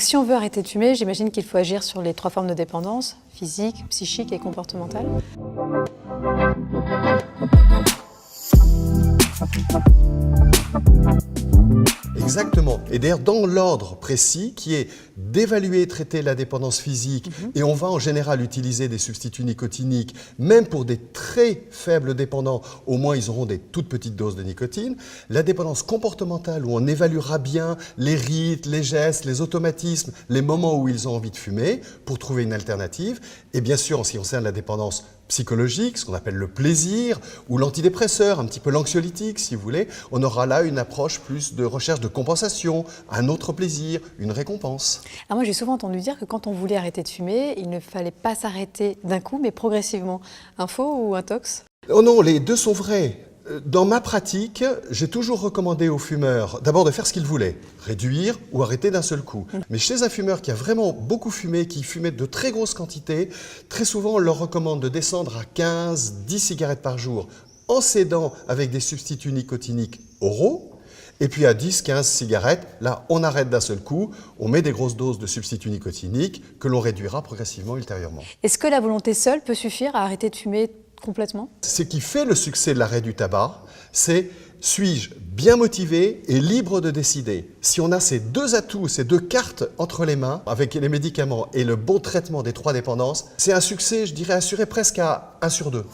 Si on veut arrêter de fumer, j'imagine qu'il faut agir sur les 3 formes de dépendance, physique, psychique et comportementale. Exactement. Et d'ailleurs, dans l'ordre précis qui est d'évaluer et traiter la dépendance physique, et on va en général utiliser des substituts nicotiniques, même pour des très faibles dépendants, au moins ils auront des toutes petites doses de nicotine. La dépendance comportementale, où on évaluera bien les rites, les gestes, les automatismes, les moments où ils ont envie de fumer, pour trouver une alternative. Et bien sûr, en ce qui concerne la dépendance psychologique, ce qu'on appelle le plaisir, ou l'antidépresseur, un petit peu l'anxiolytique si vous voulez, on aura là une approche plus de recherche de compensation, un autre plaisir, une récompense. Alors moi j'ai souvent entendu dire que quand on voulait arrêter de fumer, il ne fallait pas s'arrêter d'un coup mais progressivement. Un faux ou un tox? Oh non, les deux sont vrais. Dans ma pratique, j'ai toujours recommandé aux fumeurs d'abord de faire ce qu'ils voulaient, réduire ou arrêter d'un seul coup. Mais chez un fumeur qui a vraiment beaucoup fumé, qui fumait de très grosses quantités, très souvent on leur recommande de descendre à 15, 10 cigarettes par jour en s'aidant avec des substituts nicotiniques oraux. Et puis à 10, 15 cigarettes, là on arrête d'un seul coup, on met des grosses doses de substituts nicotiniques que l'on réduira progressivement ultérieurement. Est-ce que la volonté seule peut suffire à arrêter de fumer complètement? Ce qui fait le succès de l'arrêt du tabac, c'est suis-je bien motivé et libre de décider? Si on a ces deux atouts, ces deux cartes entre les mains, avec les médicaments et le bon traitement des 3 dépendances, c'est un succès, je dirais, assuré presque à 1 sur 2.